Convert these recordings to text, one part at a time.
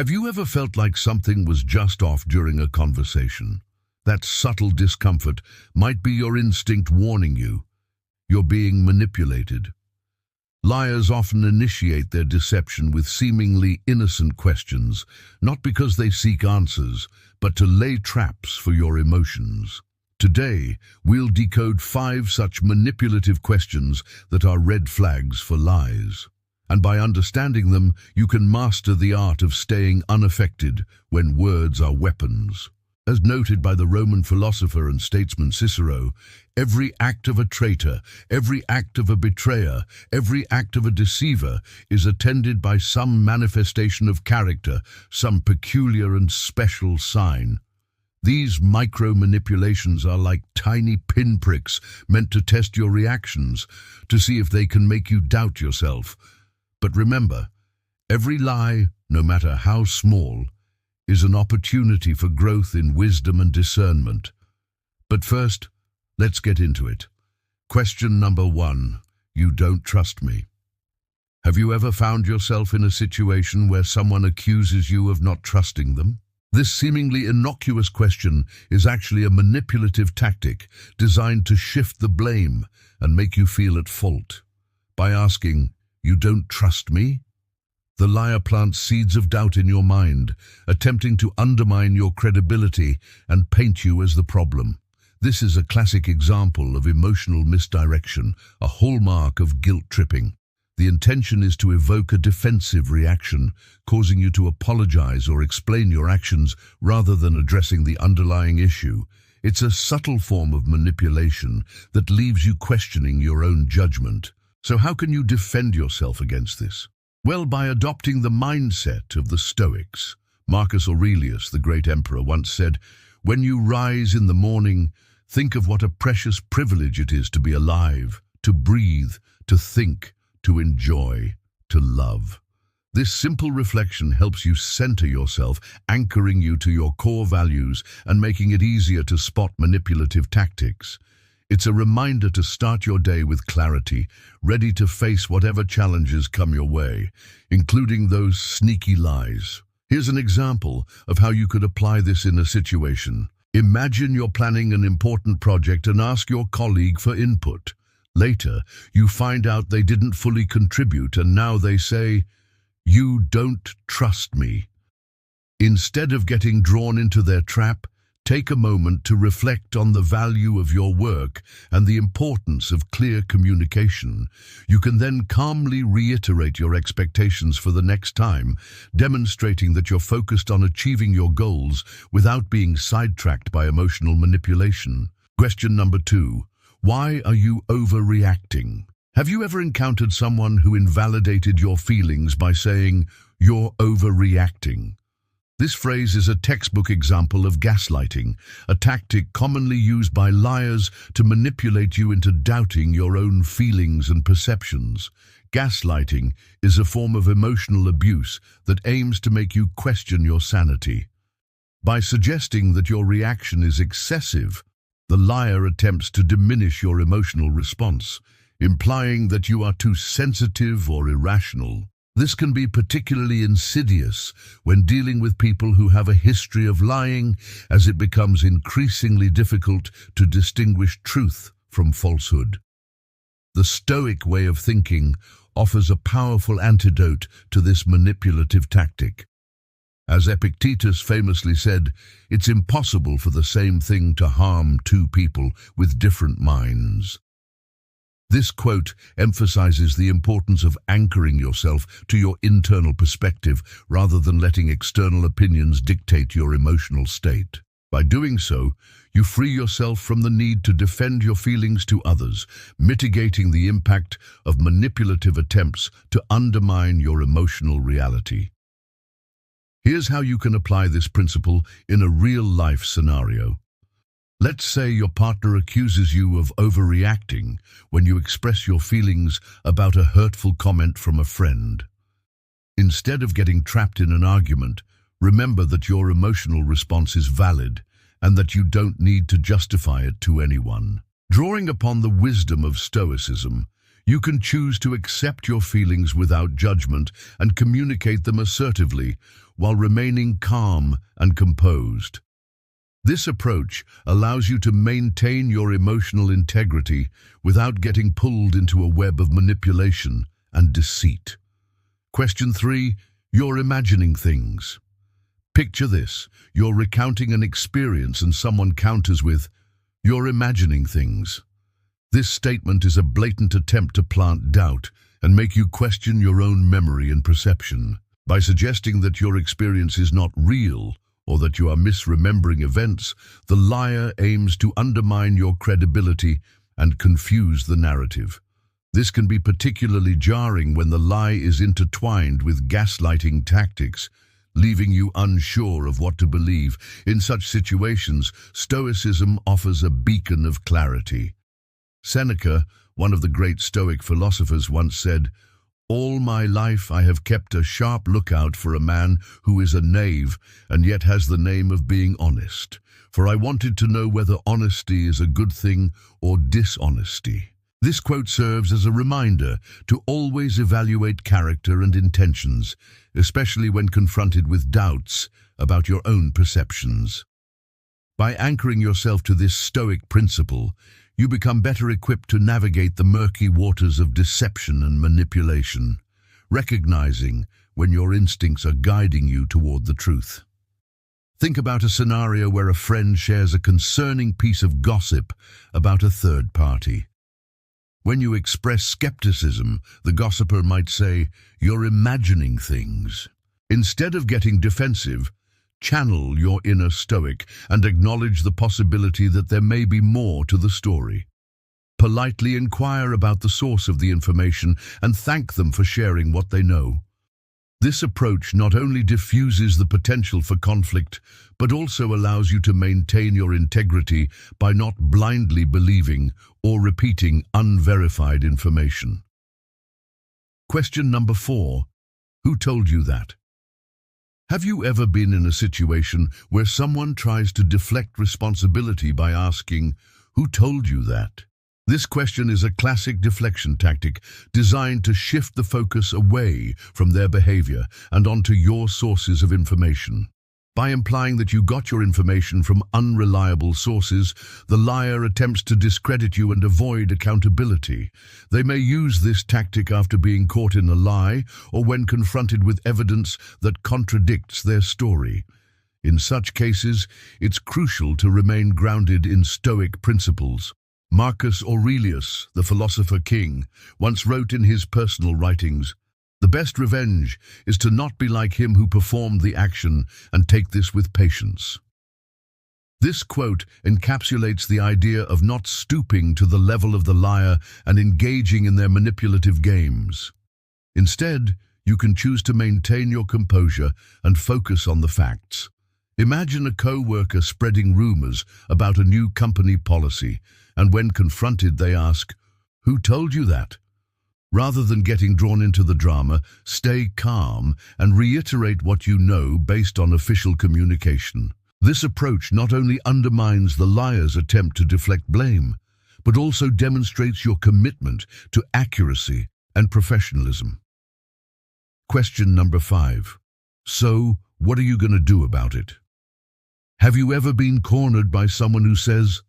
Have you ever felt like something was just off during a conversation? That subtle discomfort might be your instinct warning you you're being manipulated. Liars often initiate their deception with seemingly innocent questions, not because they seek answers, but to lay traps for your emotions. Today, we'll decode 5 such manipulative questions that are red flags for lies. And by understanding them, you can master the art of staying unaffected when words are weapons. As noted by the Roman philosopher and statesman Cicero, every act of a traitor, every act of a betrayer, every act of a deceiver is attended by some manifestation of character, some peculiar and special sign. These micro-manipulations are like tiny pinpricks meant to test your reactions, to see if they can make you doubt yourself. But remember, every lie, no matter how small, is an opportunity for growth in wisdom and discernment. But first, let's get into it. Question number 1. You don't trust me. Have you ever found yourself in a situation where someone accuses you of not trusting them? This seemingly innocuous question is actually a manipulative tactic designed to shift the blame and make you feel at fault. By asking, "You don't trust me?" the liar plants seeds of doubt in your mind, attempting to undermine your credibility and paint you as the problem. This is a classic example of emotional misdirection, a hallmark of guilt tripping. The intention is to evoke a defensive reaction, causing you to apologize or explain your actions rather than addressing the underlying issue. It's a subtle form of manipulation that leaves you questioning your own judgment. So how can you defend yourself against this? Well, by adopting the mindset of the Stoics. Marcus Aurelius, the great emperor, once said, "When you rise in the morning, think of what a precious privilege it is to be alive, to breathe, to think, to enjoy, to love." This simple reflection helps you center yourself, anchoring you to your core values and making it easier to spot manipulative tactics. It's a reminder to start your day with clarity, ready to face whatever challenges come your way, including those sneaky lies. Here's an example of how you could apply this in a situation. Imagine you're planning an important project and ask your colleague for input. Later, you find out they didn't fully contribute and now they say, "You don't trust me." Instead of getting drawn into their trap, take a moment to reflect on the value of your work and the importance of clear communication. You can then calmly reiterate your expectations for the next time, demonstrating that you're focused on achieving your goals without being sidetracked by emotional manipulation. Question number 2. Why are you overreacting? Have you ever encountered someone who invalidated your feelings by saying, "You're overreacting"? This phrase is a textbook example of gaslighting, a tactic commonly used by liars to manipulate you into doubting your own feelings and perceptions. Gaslighting is a form of emotional abuse that aims to make you question your sanity. By suggesting that your reaction is excessive, the liar attempts to diminish your emotional response, implying that you are too sensitive or irrational. This can be particularly insidious when dealing with people who have a history of lying, as it becomes increasingly difficult to distinguish truth from falsehood. The Stoic way of thinking offers a powerful antidote to this manipulative tactic. As Epictetus famously said, "It's impossible for the same thing to harm two people with different minds." This quote emphasizes the importance of anchoring yourself to your internal perspective rather than letting external opinions dictate your emotional state. By doing so, you free yourself from the need to defend your feelings to others, mitigating the impact of manipulative attempts to undermine your emotional reality. Here's how you can apply this principle in a real-life scenario. Let's say your partner accuses you of overreacting when you express your feelings about a hurtful comment from a friend. Instead of getting trapped in an argument, remember that your emotional response is valid and that you don't need to justify it to anyone. Drawing upon the wisdom of Stoicism, You can choose to accept your feelings without judgment and communicate them assertively while remaining calm and composed. This approach allows you to maintain your emotional integrity without getting pulled into a web of manipulation and deceit. Question 3. You're imagining things. Picture this. You're recounting an experience and someone counters with, "You're imagining things." This statement is a blatant attempt to plant doubt and make you question your own memory and perception. By suggesting that your experience is not real or that you are misremembering events, the liar aims to undermine your credibility and confuse the narrative. This can be particularly jarring when the lie is intertwined with gaslighting tactics, leaving you unsure of what to believe. In such situations, Stoicism offers a beacon of clarity. Seneca, one of the great Stoic philosophers, once said, "All my life I have kept a sharp lookout for a man who is a knave and yet has the name of being honest, for I wanted to know whether honesty is a good thing or dishonesty." This quote serves as a reminder to always evaluate character and intentions, especially when confronted with doubts about your own perceptions. By anchoring yourself to this Stoic principle, you become better equipped to navigate the murky waters of deception and manipulation, recognizing when your instincts are guiding you toward the truth. Think about a scenario where a friend shares a concerning piece of gossip about a third party. When you express skepticism, the gossiper might say, "You're imagining things." Instead of getting defensive, channel your inner Stoic and acknowledge the possibility that there may be more to the story. Politely inquire about the source of the information and thank them for sharing what they know. This approach not only diffuses the potential for conflict, but also allows you to maintain your integrity by not blindly believing or repeating unverified information. Question number 4. Who told you that? Have you ever been in a situation where someone tries to deflect responsibility by asking, "Who told you that?" This question is a classic deflection tactic designed to shift the focus away from their behavior and onto your sources of information. By implying that you got your information from unreliable sources, the liar attempts to discredit you and avoid accountability. They may use this tactic after being caught in a lie or when confronted with evidence that contradicts their story. In such cases, it's crucial to remain grounded in Stoic principles. Marcus Aurelius, the philosopher king, once wrote in his personal writings, "The best revenge is to not be like him who performed the action and take this with patience." This quote encapsulates the idea of not stooping to the level of the liar and engaging in their manipulative games. Instead, you can choose to maintain your composure and focus on the facts. Imagine a co-worker spreading rumors about a new company policy, and when confronted they ask, "Who told you that?" Rather than getting drawn into the drama, stay calm and reiterate what you know based on official communication. This approach not only undermines the liar's attempt to deflect blame, but also demonstrates your commitment to accuracy and professionalism. Question number 5. So, what are you going to do about it? Have you ever been cornered by someone who says,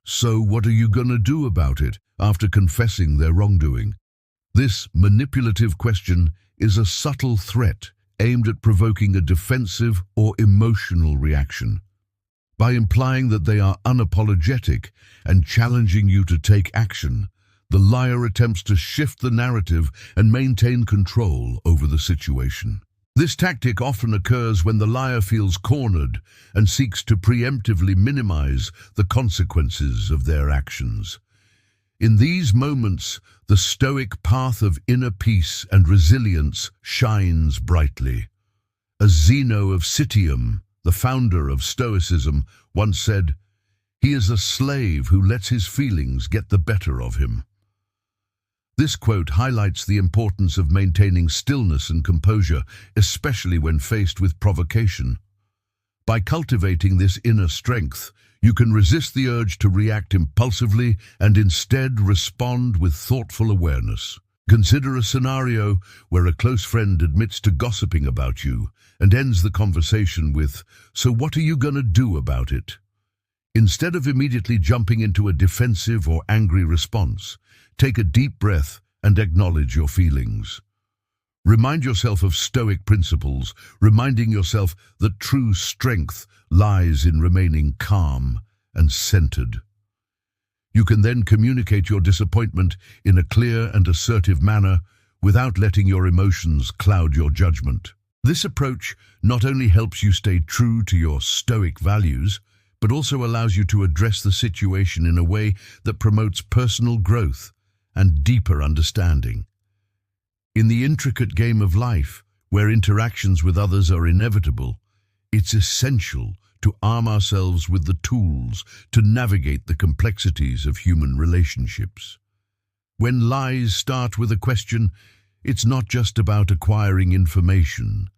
"So what are you going to do about it?" after confessing their wrongdoing? This manipulative question is a subtle threat aimed at provoking a defensive or emotional reaction. By implying that they are unapologetic and challenging you to take action, the liar attempts to shift the narrative and maintain control over the situation. This tactic often occurs when the liar feels cornered and seeks to preemptively minimize the consequences of their actions. In these moments, the Stoic path of inner peace and resilience shines brightly. As Zeno of Citium, the founder of Stoicism, once said, "He is a slave who lets his feelings get the better of him." This quote highlights the importance of maintaining stillness and composure, especially when faced with provocation. By cultivating this inner strength, you can resist the urge to react impulsively and instead respond with thoughtful awareness. Consider a scenario where a close friend admits to gossiping about you and ends the conversation with, "So what are you going to do about it?" Instead of immediately jumping into a defensive or angry response, take a deep breath and acknowledge your feelings. Remind yourself of Stoic principles, reminding yourself that true strength lies in remaining calm and centered. You can then communicate your disappointment in a clear and assertive manner without letting your emotions cloud your judgment. This approach not only helps you stay true to your Stoic values, but also allows you to address the situation in a way that promotes personal growth and deeper understanding. In the intricate game of life, where interactions with others are inevitable, it's essential to arm ourselves with the tools to navigate the complexities of human relationships. When lies start with a question, it's not just about acquiring information.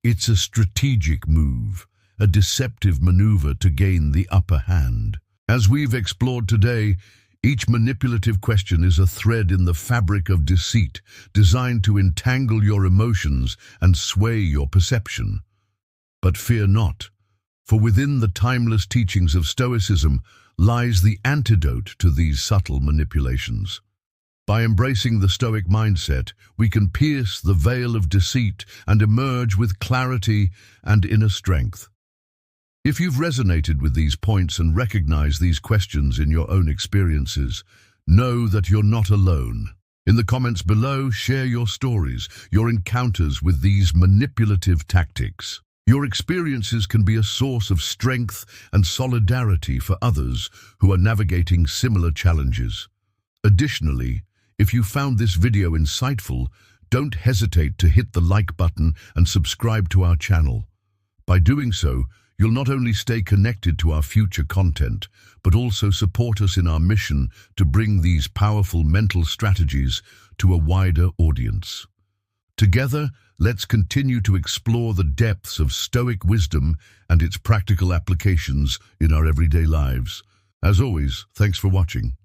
It's a strategic move, a deceptive maneuver to gain the upper hand. As we've explored today, each manipulative question is a thread in the fabric of deceit, designed to entangle your emotions and sway your perception. But fear not, for within the timeless teachings of Stoicism lies the antidote to these subtle manipulations. By embracing the Stoic mindset, we can pierce the veil of deceit and emerge with clarity and inner strength. If you've resonated with these points and recognized these questions in your own experiences, know that you're not alone. In the comments below, share your stories, your encounters with these manipulative tactics. Your experiences can be a source of strength and solidarity for others who are navigating similar challenges. Additionally, if you found this video insightful, don't hesitate to hit the like button and subscribe to our channel. By doing so, you'll not only stay connected to our future content, but also support us in our mission to bring these powerful mental strategies to a wider audience. Together, let's continue to explore the depths of Stoic wisdom and its practical applications in our everyday lives. As always, thanks for watching.